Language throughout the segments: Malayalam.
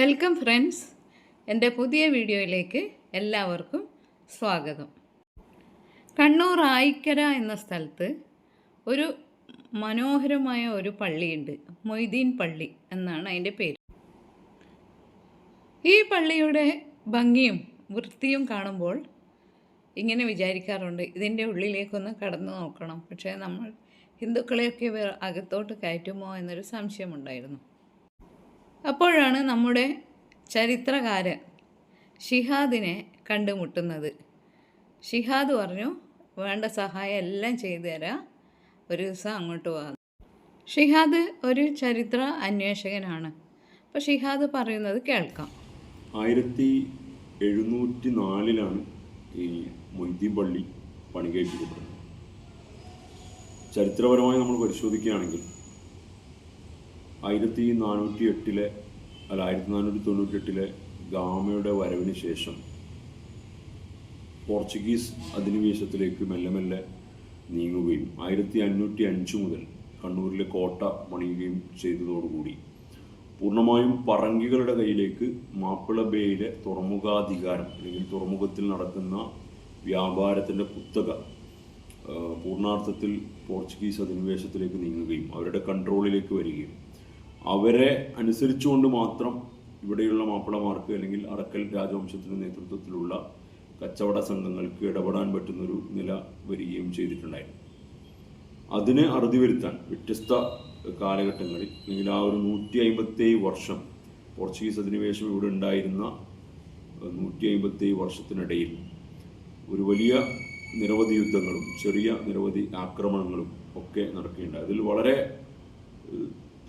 വെൽക്കം ഫ്രണ്ട്സ്, എൻ്റെ പുതിയ വീഡിയോയിലേക്ക് എല്ലാവർക്കും സ്വാഗതം. കണ്ണൂർ ആയിക്കര എന്ന സ്ഥലത്ത് ഒരു മനോഹരമായ ഒരു പള്ളിയുണ്ട്. മൊയ്തീൻ പള്ളി എന്നാണ് അതിൻ്റെ പേര്. ഈ പള്ളിയുടെ ഭംഗിയും വൃത്തിയും കാണുമ്പോൾ ഇങ്ങനെ വിചാരിക്കാറുണ്ട്, ഇതിൻ്റെ ഉള്ളിലേക്കൊന്ന് കടന്നു നോക്കണം. പക്ഷേ നമ്മൾ ഹിന്ദുക്കളെയൊക്കെ അകത്തോട്ട് കയറ്റുമോ എന്നൊരു സംശയമുണ്ടായിരുന്നു. അപ്പോഴാണ് നമ്മുടെ ചരിത്രകാരൻ ഷിഹാദിനെ കണ്ടുമുട്ടുന്നത്. ഷിഹാദ് പറഞ്ഞു, വേണ്ട സഹായം എല്ലാം ചെയ്തു തരാം, ഒരു ദിവസം അങ്ങോട്ട് പോകാം. ഷിഹാദ് ഒരു ചരിത്ര അന്വേഷകനാണ്. അപ്പോൾ ഷിഹാദ് പറയുന്നത് കേൾക്കാം. 1704 ഈ മൊയ്തീൻ പള്ളി പണി കഴിപ്പിക്കപ്പെടുന്നത്. ചരിത്രപരമായി നമ്മൾ പരിശോധിക്കുകയാണെങ്കിൽ 1498 ഗാമയുടെ വരവിന് ശേഷം പോർച്ചുഗീസ് അധിനിവേശത്തിലേക്ക് മെല്ലെ മെല്ലെ നീങ്ങുകയും 1505 മുതൽ കണ്ണൂരിലെ കോട്ട പണിയുകയും ചെയ്തതോടുകൂടി പൂർണ്ണമായും പറങ്കികളുടെ കയ്യിലേക്ക് മാപ്പിള ബേയിലെ തുറമുഖാധികാരം അല്ലെങ്കിൽ തുറമുഖത്തിൽ നടക്കുന്ന വ്യാപാരത്തിൻ്റെ കുത്തക പൂർണ്ണാർത്ഥത്തിൽ പോർച്ചുഗീസ് അധിനിവേശത്തിലേക്ക് നീങ്ങുകയും അവരുടെ കൺട്രോളിലേക്ക് വരികയും അവരെ അനുസരിച്ചുകൊണ്ട് മാത്രം ഇവിടെയുള്ള മാപ്പിളമാർക്ക് അല്ലെങ്കിൽ അറക്കൽ രാജവംശത്തിൻ്റെ നേതൃത്വത്തിലുള്ള കച്ചവട സംഘങ്ങൾക്ക് ഇടപെടാൻ പറ്റുന്നൊരു നില വരികയും ചെയ്തിട്ടുണ്ടായിരുന്നു. അതിനെ അറുതി വരുത്താൻ വ്യത്യസ്ത കാലഘട്ടങ്ങളിൽ അല്ലെങ്കിൽ ആ ഒരു 157 വർഷം പോർച്ചുഗീസ് അധിനിവേശം ഇവിടെ ഉണ്ടായിരുന്ന 157 വർഷത്തിനിടയിൽ ഒരു വലിയ നിരവധി യുദ്ധങ്ങളും ചെറിയ നിരവധി ആക്രമണങ്ങളും ഒക്കെ നടക്കുകയുണ്ടായി. അതിൽ വളരെ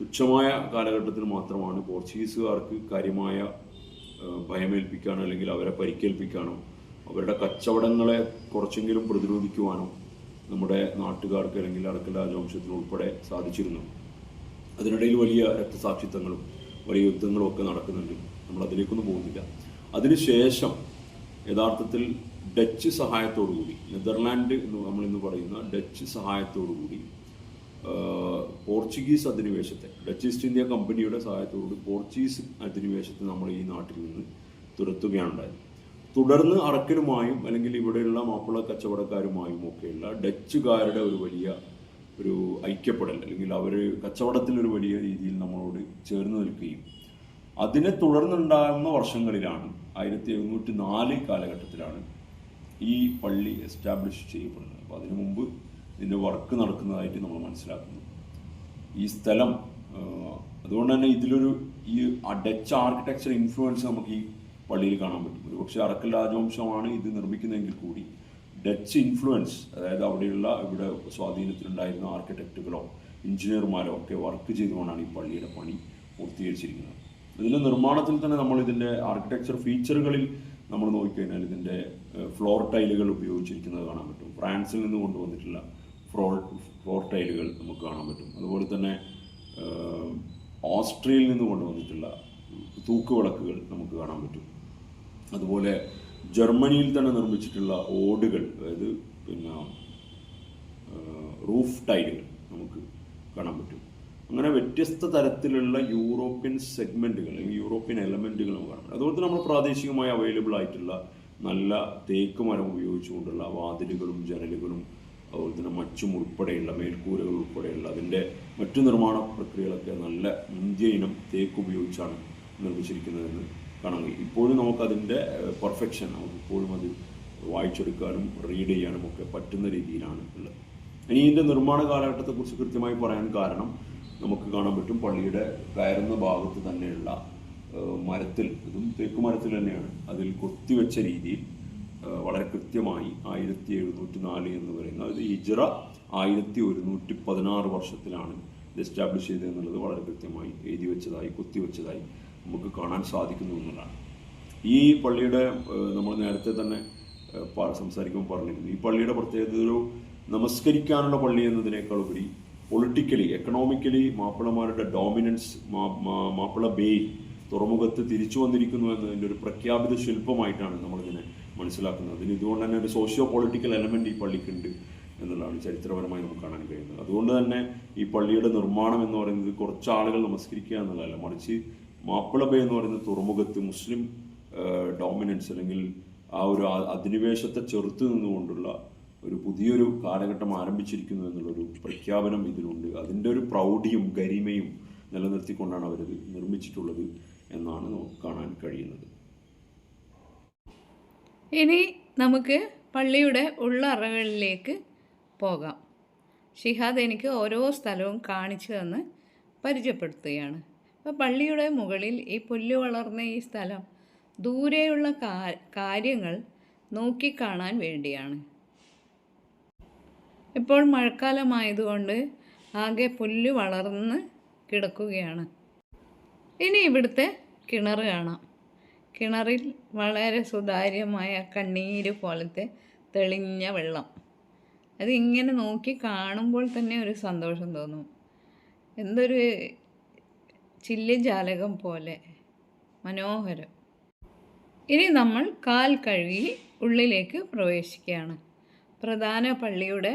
തുച്ഛമായ കാലഘട്ടത്തിൽ മാത്രമാണ് പോർച്ചുഗീസുകാർക്ക് കാര്യമായ ഭയമേൽപ്പിക്കാനോ അല്ലെങ്കിൽ അവരെ പരിക്കേൽപ്പിക്കാനോ അവരുടെ കച്ചവടങ്ങളെ കുറച്ചെങ്കിലും പ്രതിരോധിക്കുവാനോ നമ്മുടെ നാട്ടുകാർക്ക് അല്ലെങ്കിൽ അറക്കൽ രാജവംശത്തിന് ഉൾപ്പെടെ സാധിച്ചിരുന്നു. അതിനിടയിൽ വലിയ രക്തസാക്ഷിത്വങ്ങളും വലിയ യുദ്ധങ്ങളും ഒക്കെ നടക്കുന്നുണ്ട്. നമ്മൾ അതിലേക്കൊന്നും പോകുന്നില്ല. അതിനുശേഷം യഥാർത്ഥത്തിൽ ഡച്ച് സഹായത്തോടുകൂടി, നെതർലാൻഡ് എന്ന് നമ്മളിന്ന് പറയുന്ന ഡച്ച് സഹായത്തോടുകൂടി പോർച്ചുഗീസ് അധിനിവേശത്തെ, ഡച്ച് ഈസ്റ്റ് ഇന്ത്യ കമ്പനിയുടെ സഹായത്തോടുകൂടി പോർച്ചുഗീസ് അധിനിവേശത്തെ നമ്മൾ ഈ നാട്ടിൽ നിന്ന് തുരത്തുകയാണ് ഉണ്ടായത്. തുടർന്ന് അറക്കലുമായും അല്ലെങ്കിൽ ഇവിടെയുള്ള മാപ്പിള കച്ചവടക്കാരുമായും ഒക്കെയുള്ള ഡച്ചുകാരുടെ ഒരു വലിയ ഒരു ഐക്യപ്പെടൽ അല്ലെങ്കിൽ അവർ കച്ചവടത്തിലൊരു വലിയ രീതിയിൽ നമ്മളോട് ചേർന്ന് നിൽക്കുകയും അതിനെ തുടർന്നുണ്ടാകുന്ന വർഷങ്ങളിലാണ് 1704 കാലഘട്ടത്തിലാണ് ഈ പള്ളി എസ്റ്റാബ്ലിഷ് ചെയ്യപ്പെടുന്നത്. അപ്പോൾ അതിനു മുമ്പ് ഇതിൻ്റെ വർക്ക് നടക്കുന്നതായിട്ട് നമ്മൾ മനസ്സിലാക്കുന്നു. ഈ സ്ഥലം അതുകൊണ്ട് തന്നെ ഇതിലൊരു ഈ ഡച്ച് ആർക്കിടെക്ചർ ഇൻഫ്ലുവൻസ് നമുക്ക് ഈ പള്ളിയിൽ കാണാൻ പറ്റും. ഒരു പക്ഷേ അറക്കൽ രാജവംശമാണ് ഇത് നിർമ്മിക്കുന്നതെങ്കിൽ കൂടി ഡച്ച് ഇൻഫ്ലുവൻസ്, അതായത് ഇവിടെ സ്വാധീനത്തിലുണ്ടായിരുന്ന ആർക്കിടെക്റ്റുകളോ എഞ്ചിനീയർമാരോ ഒക്കെ വർക്ക് ചെയ്തുകൊണ്ടാണ് ഈ പള്ളിയുടെ പണി പൂർത്തീകരിച്ചിരിക്കുന്നത്. ഇതിൻ്റെ നിർമ്മാണത്തിൽ തന്നെ നമ്മൾ ഇതിൻ്റെ ആർക്കിടെക്ചർ ഫീച്ചറുകളിൽ നമ്മൾ നോക്കിക്കഴിഞ്ഞാൽ ഇതിൻ്റെ ഫ്ലോർ ടൈലുകൾ ഉപയോഗിച്ചിരിക്കുന്നത് കാണാൻ പറ്റും. ഫ്രാൻസിൽ നിന്ന് കൊണ്ടുവന്നിട്ടുള്ള ഫ്ലോർ ടൈലുകൾ നമുക്ക് കാണാൻ പറ്റും. അതുപോലെ തന്നെ ഓസ്ട്രിയയിൽ നിന്ന് കൊണ്ടുവന്നിട്ടുള്ള തൂക്കുവിളക്കുകൾ നമുക്ക് കാണാൻ പറ്റും. അതുപോലെ ജർമ്മനിയിൽ തന്നെ നിർമ്മിച്ചിട്ടുള്ള ഓടുകൾ, അതായത് റൂഫ് ടൈലുകൾ നമുക്ക് കാണാൻ പറ്റും. അങ്ങനെ വ്യത്യസ്ത തരത്തിലുള്ള യൂറോപ്യൻ സെഗ്മെൻറ്റുകൾ അല്ലെങ്കിൽ യൂറോപ്യൻ എലമെൻറ്റുകൾ നമുക്ക് കാണാൻ പറ്റും. അതുപോലെ തന്നെ നമ്മൾ പ്രാദേശികമായി അവൈലബിൾ ആയിട്ടുള്ള നല്ല തേക്ക് മരം ഉപയോഗിച്ചുകൊണ്ടുള്ള വാതിലുകളും ജനലുകളും അതുപോലെ തന്നെ മച്ചും ഉൾപ്പെടെയുള്ള മേൽക്കൂരകൾ ഉൾപ്പെടെയുള്ള അതിൻ്റെ മറ്റു നിർമ്മാണ പ്രക്രിയകളൊക്കെ നല്ല ഇന്ത്യ ഇനം തേക്ക് ഉപയോഗിച്ചാണ് നിർമ്മിച്ചിരിക്കുന്നതെന്ന് കാണാൻ കഴിയും. ഇപ്പോഴും നമുക്കതിൻ്റെ പെർഫെക്ഷൻ നമുക്കിപ്പോഴും അത് വായിച്ചെടുക്കാനും റീഡ് ചെയ്യാനും ഒക്കെ പറ്റുന്ന രീതിയിലാണ് ഉള്ളത്. ഇനി ഇതിൻ്റെ നിർമ്മാണ കാലഘട്ടത്തെക്കുറിച്ച് കൃത്യമായി പറയാൻ കാരണം നമുക്ക് കാണാൻ പറ്റും പള്ളിയുടെ കയറുന്ന ഭാഗത്ത് തന്നെയുള്ള മരത്തിൽ, ഇതും തേക്ക് മരത്തിൽ തന്നെയാണ്, അതിൽ കൊത്തിവെച്ച രീതിയിൽ വളരെ കൃത്യമായി 1704 എന്ന് പറയുന്ന, അത് ഹിജ്റ 1116 വർഷത്തിലാണ് ഇത് എസ്റ്റാബ്ലിഷ് ചെയ്തതെന്നുള്ളത് വളരെ കൃത്യമായി എഴുതി വെച്ചതായി കൊത്തിവെച്ചതായി നമുക്ക് കാണാൻ സാധിക്കുന്നു എന്നുള്ളതാണ്. ഈ പള്ളിയുടെ നമ്മൾ നേരത്തെ തന്നെ സംസാരിക്കുമ്പോൾ പറഞ്ഞിരുന്നു, ഈ പള്ളിയുടെ പ്രത്യേകത ഒരു നമസ്കരിക്കാനുള്ള പള്ളി എന്നതിനേക്കാൾ ഉപരി പൊളിറ്റിക്കലി എക്കണോമിക്കലി മാപ്പിളമാരുടെ ഡോമിനൻസ് മാപ്പിള ബേയിൽ തുറമുഖത്ത് തിരിച്ചു വന്നിരിക്കുന്നു എന്നതിൻ്റെ ഒരു പ്രഖ്യാപിത ശില്പമായിട്ടാണ് നമ്മളിതിനെ മനസ്സിലാക്കുന്നത്. അതിന് ഇതുകൊണ്ട് തന്നെ ഒരു സോഷ്യോ പൊളിറ്റിക്കൽ എലമെൻറ്റ് ഈ പള്ളിക്കുണ്ട് എന്നുള്ളതാണ് ചരിത്രപരമായി നമുക്ക് കാണാൻ കഴിയുന്നത്. അതുകൊണ്ട് തന്നെ ഈ പള്ളിയുടെ നിർമ്മാണം എന്ന് പറയുന്നത് കുറച്ച് ആളുകൾ നമസ്കരിക്കുക എന്നുള്ളതല്ല, മറിച്ച് മാപ്പിള ബേ എന്ന് പറയുന്ന തുറമുഖത്ത് മുസ്ലിം ഡോമിനൻസ് അല്ലെങ്കിൽ ആ ഒരു അധിനിവേശത്തെ ചെറുത്ത് നിന്നുകൊണ്ടുള്ള ഒരു പുതിയൊരു കാലഘട്ടം ആരംഭിച്ചിരിക്കുന്നു എന്നുള്ളൊരു പ്രഖ്യാപനം ഇതിലുണ്ട്. അതിൻ്റെ ഒരു പ്രൗഢിയും ഗരിമയും നിലനിർത്തിക്കൊണ്ടാണ് അവരത് നിർമ്മിച്ചിട്ടുള്ളത് എന്നാണ് നമുക്ക് കാണാൻ കഴിയുന്നത്. ഇനി നമുക്ക് പള്ളിയുടെ ഉള്ളറകളിലേക്ക് പോകാം. ഷിഹാദ് എനിക്ക് ഓരോ സ്ഥലവും കാണിച്ചു തന്ന് പരിചയപ്പെടുത്തുകയാണ്. അപ്പോൾ പള്ളിയുടെ മുകളിൽ ഈ പുല്ല് വളർന്ന ഈ സ്ഥലം ദൂരെയുള്ള കാര്യങ്ങൾ നോക്കിക്കാണാൻ വേണ്ടിയാണ്. ഇപ്പോൾ മഴക്കാലമായതുകൊണ്ട് ആകെ പുല്ല് വളർന്ന് കിടക്കുകയാണ്. ഇനി ഇവിടുത്തെ കിണർ കാണാം. കിണറിൽ വളരെ സുതാര്യമായ കണ്ണീര് പോലത്തെ തെളിഞ്ഞ വെള്ളം. അതിങ്ങനെ നോക്കി കാണുമ്പോൾ തന്നെ ഒരു സന്തോഷം തോന്നും. എന്തൊരു ചില്ലുജാലകം പോലെ മനോഹരം. ഇനി നമ്മൾ കാൽ കഴുകി ഉള്ളിലേക്ക് പ്രവേശിക്കുകയാണ്. പ്രധാന പള്ളിയുടെ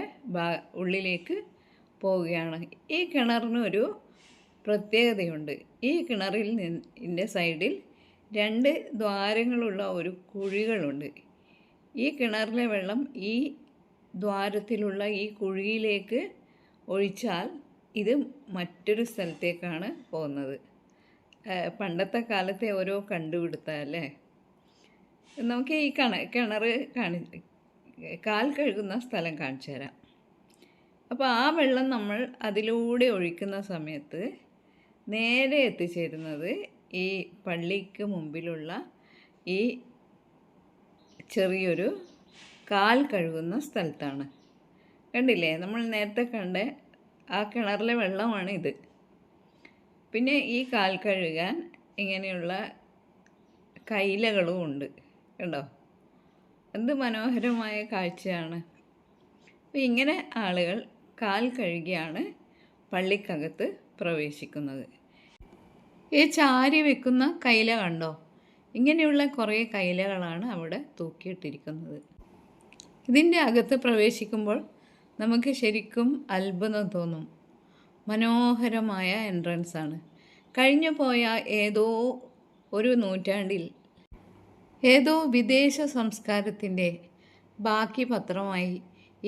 ഉള്ളിലേക്ക് പോവുകയാണ്. ഈ കിണറിന് ഒരു പ്രത്യേകതയുണ്ട്. ഈ കിണറിൽ നിന്നിൻ്റെ സൈഡിൽ 2 ദ്വാരങ്ങളുള്ള ഒരു കുഴികളുണ്ട്. ഈ കിണറിലെ വെള്ളം ഈ ദ്വാരത്തിലുള്ള ഈ കുഴിയിലേക്ക് ഒഴിച്ചാൽ ഇത് മറ്റൊരു സ്ഥലത്തേക്കാണ് പോകുന്നത്. പണ്ടത്തെ കാലത്തെ ഓരോ കണ്ടുപിടുത്തല്ലേ. നമുക്ക് ഈ കിണർ കാൽ കഴുകുന്ന സ്ഥലം കാണിച്ചു തരാം. അപ്പോൾ ആ വെള്ളം നമ്മൾ അതിലൂടെ ഒഴിക്കുന്ന സമയത്ത് നേരെ എത്തിച്ചേരുന്നത് ഈ പള്ളിക്ക് മുമ്പിലുള്ള ഈ ചെറിയൊരു കാൽ കഴുകുന്ന സ്ഥലത്താണ്. കണ്ടില്ലേ, നമ്മൾ നേരത്തെ കണ്ട ആ കിണറിലെ വെള്ളമാണ് ഇത്. പിന്നെ ഈ കാൽ കഴുകാൻ ഇങ്ങനെയുള്ള കൈലകളും ഉണ്ട്. കണ്ടോ, എന്ത് മനോഹരമായ കാഴ്ചയാണ്. അപ്പോൾ ഇങ്ങനെ ആളുകൾ കാൽ കഴുകിയാണ് പള്ളിക്കകത്ത് പ്രവേശിക്കുന്നത്. ഈ ചാരി വെക്കുന്ന കൈല കണ്ടോ, ഇങ്ങനെയുള്ള കുറേ കൈലകളാണ് അവിടെ തൂക്കിയിട്ടിരിക്കുന്നത്. ഇതിൻ്റെ അകത്ത് പ്രവേശിക്കുമ്പോൾ നമുക്ക് ശരിക്കും അത്ഭുതം തോന്നും. മനോഹരമായ എൻട്രൻസാണ്. കഴിഞ്ഞു പോയ ഏതോ ഒരു നൂറ്റാണ്ടിൽ ഏതോ വിദേശ സംസ്കാരത്തിൻ്റെ ബാക്കി പത്രമായി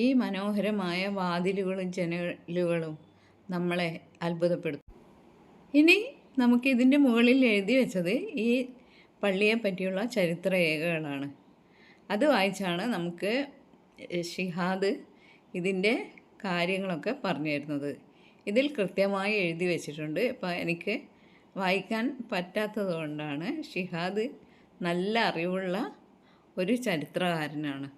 ഈ മനോഹരമായ വാതിലുകളും ജനലുകളും നമ്മളെ അത്ഭുതപ്പെടുത്തും. ഇനി നമുക്ക് ഇതിൻ്റെ മുകളിൽ എഴുതി വെച്ചത് ഈ പള്ളിയെ പറ്റിയുള്ള ചരിത്രരേഖകളാണ്. അത് വായിച്ചാണ് നമുക്ക് ഷിഹാദ് ഇതിൻ്റെ കാര്യങ്ങളൊക്കെ പറഞ്ഞു തരുന്നത്. ഇതിൽ കൃത്യമായി എഴുതി വെച്ചിട്ടുണ്ട്. ഇപ്പോൾ എനിക്ക് വായിക്കാൻ പറ്റാത്തത് കൊണ്ടാണ്. ഷിഹാദ് നല്ല അറിവുള്ള ഒരു ചരിത്രകാരനാണ്.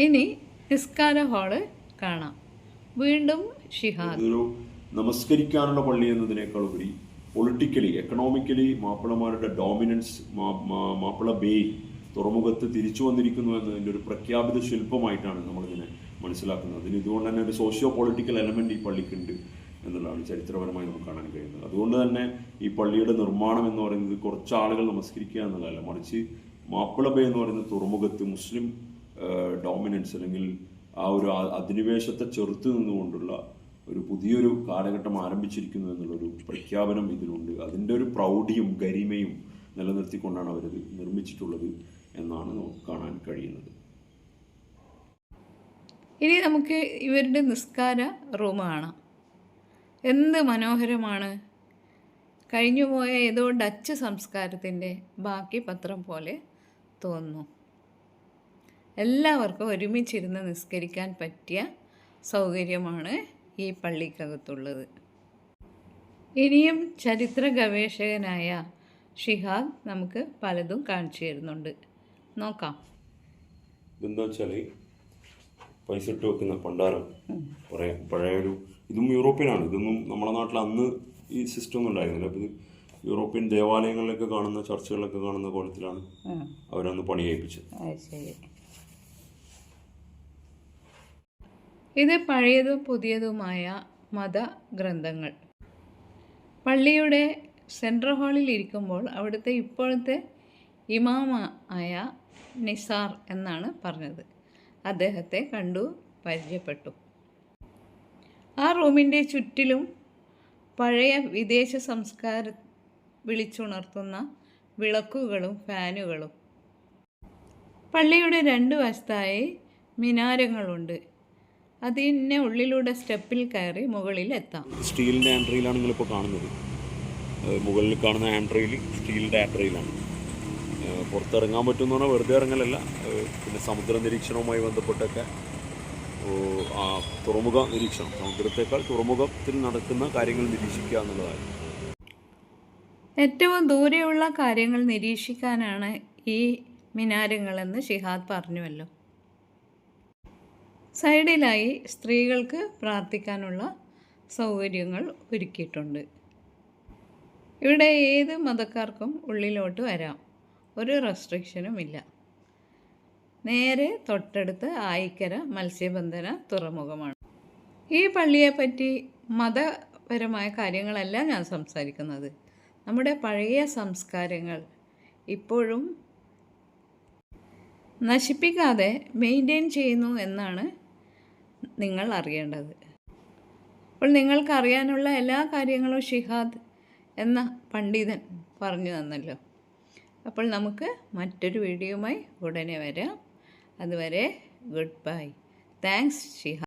ഇനി നിസ്കാര ഹാള് കാണാം. വീണ്ടും ഷിഹാദ്. നമസ്കരിക്കാനുള്ള പള്ളി എന്നതിനേക്കാൾ ഉപരി പൊളിറ്റിക്കലി എക്കണോമിക്കലി മാപ്പിളമാരുടെ ഡോമിനൻസ് മാപ്പിള ബേ തുറമുഖത്ത് തിരിച്ചു വന്നിരിക്കുന്നു എന്നതിൻ്റെ ഒരു പ്രഖ്യാപിത ശില്പമായിട്ടാണ് നമ്മളിതിനെ മനസ്സിലാക്കുന്നത്. അതിന് ഇതുകൊണ്ട് തന്നെ ഒരു സോഷ്യോ പൊളിറ്റിക്കൽ എലമെൻ്റ് ഈ പള്ളിക്കുണ്ട് എന്നുള്ളതാണ് ചരിത്രപരമായി നമുക്ക് കാണാൻ കഴിയുന്നത്. അതുകൊണ്ട് തന്നെ ഈ പള്ളിയുടെ നിർമ്മാണം എന്ന് പറയുന്നത് കുറച്ച് ആളുകൾ നമസ്കരിക്കുക എന്നുള്ളതല്ല, മറിച്ച് മാപ്പിള ബേ എന്ന് പറയുന്ന തുറമുഖത്ത് മുസ്ലിം ഡോമിനൻസ് അല്ലെങ്കിൽ ആ ഒരു അധിനിവേശത്തെ ചെറുത്ത് നിന്നുകൊണ്ടുള്ള ഒരു പുതിയൊരു കാലഘട്ടം ആരംഭിച്ചിരിക്കുന്നു എന്നുള്ളൊരു പ്രഖ്യാപനം ഇതിലുണ്ട്. അതിൻ്റെ ഒരു പ്രൗഢിയും ഗരിമയും നിലനിർത്തിക്കൊണ്ടാണ് അവരത് നിർമ്മിച്ചിട്ടുള്ളത് എന്നാണ് നമുക്ക് കാണാൻ കഴിയുന്നത്. ഇനി നമുക്ക് ഇവരുടെ നിസ്കാര റൂം കാണാം. എന്ത് മനോഹരമാണ്. കഴിഞ്ഞുപോയ ഏതോ ഡച്ച് സംസ്കാരത്തിൻ്റെ ബാക്കി പത്രം പോലെ തോന്നുന്നു. എല്ലാവർക്കും ഒരുമിച്ചിരുന്ന് നിസ്കരിക്കാൻ പറ്റിയ സൗകര്യമാണ് ഈ പള്ളിക്കകത്തുള്ളത്. ഇനിയും ചരിത്ര ഗവേഷകനായ ഷിഹാദ് നമുക്ക് പലതും കാണിച്ചു തരുന്നുണ്ട്. നോക്കാം. ഇതെന്താ വെച്ചാൽ പൈസ ഇട്ട് വെക്കുന്ന പണ്ടാരം പഴയൊരു, ഇതും യൂറോപ്യനാണ്. ഇതൊന്നും നമ്മുടെ നാട്ടിൽ അന്ന് ഈ സിസ്റ്റം ഒന്നും ഉണ്ടായിരുന്നില്ല. അപ്പോൾ ഇത് യൂറോപ്യൻ ദേവാലയങ്ങളിലൊക്കെ കാണുന്ന, ചർച്ചകളിലൊക്കെ കാണുന്ന കോലത്തിലാണ് അവരന്ന് പണി കഴിപ്പിച്ചത്. ഇത് പഴയതും പുതിയതുമായ മതഗ്രന്ഥങ്ങൾ. പള്ളിയുടെ സെൻട്രൽ ഹാളിൽ ഇരിക്കുമ്പോൾ അവിടുത്തെ ഇപ്പോഴത്തെ ഇമാമായ നിസാർ എന്നാണ് പറഞ്ഞത്. അദ്ദേഹത്തെ കണ്ടു പരിചയപ്പെട്ടു. ആ റൂമിൻ്റെ ചുറ്റിലും പഴയ വിദേശ സംസ്കാരം വിളിച്ചുണർത്തുന്ന വിളക്കുകളും ഫാനുകളും. പള്ളിയുടെ 2 വശത്തായി മിനാരങ്ങളുണ്ട്. അതിൻ്റെ ഉള്ളിലൂടെ സ്റ്റെപ്പിൽ കയറി മുകളിലെത്താം. സ്റ്റീലിൻ്റെ ആൻഡ്രയിലാണ് നിങ്ങളിപ്പോൾ കാണുന്നത്. മുകളിൽ കാണുന്ന ആൻഡ്രയിൽ സ്റ്റീലിൻ്റെ ആൻഡ്രയിലാണ്. പുറത്തിറങ്ങാൻ പറ്റുമെന്ന് പറഞ്ഞാൽ വെറുതെ ഇറങ്ങലല്ല, പിന്നെ സമുദ്ര നിരീക്ഷണവുമായി ബന്ധപ്പെട്ടൊക്കെ തുറമുഖ നിരീക്ഷണം, സമുദ്രത്തേക്കാൾ തുറമുഖത്തിൽ നടക്കുന്ന കാര്യങ്ങൾ നിരീക്ഷിക്കുക എന്നുള്ളതാണ്. ഏറ്റവും ദൂരെയുള്ള കാര്യങ്ങൾ നിരീക്ഷിക്കാനാണ് ഈ മിനാരങ്ങളെന്ന് ഷിഹാദ് പറഞ്ഞുവല്ലോ. സൈഡിലായി സ്ത്രീകൾക്ക് പ്രാർത്ഥിക്കാനുള്ള സൗകര്യങ്ങൾ ഒരുക്കിയിട്ടുണ്ട്. ഇവിടെ ഏത് മതക്കാർക്കും ഉള്ളിലോട്ട് വരാം, ഒരു റെസ്ട്രിക്ഷനും ഇല്ല. നേരെ തൊട്ടടുത്ത് ആയിക്കര മത്സ്യബന്ധന തുറമുഖമാണ്. ഈ പള്ളിയെപ്പറ്റി മതപരമായ കാര്യങ്ങളല്ല ഞാൻ സംസാരിക്കുന്നത്. നമ്മുടെ പഴയ സംസ്കാരങ്ങൾ ഇപ്പോഴും നശിപ്പിക്കാതെ മെയിൻറ്റെയിൻ ചെയ്യുന്നു എന്നാണ് നിങ്ങൾ അറിയേണ്ടത്. അപ്പോൾ നിങ്ങൾക്കറിയാനുള്ള എല്ലാ കാര്യങ്ങളും ഷിഹാദ് എന്ന പണ്ഡിതൻ പറഞ്ഞു തന്നല്ലോ. അപ്പോൾ നമുക്ക് മറ്റൊരു വീഡിയോയുമായി ഉടനെ വരാം. അതുവരെ ഗുഡ് ബൈ. താങ്ക്സ് ഷിഹാദ്.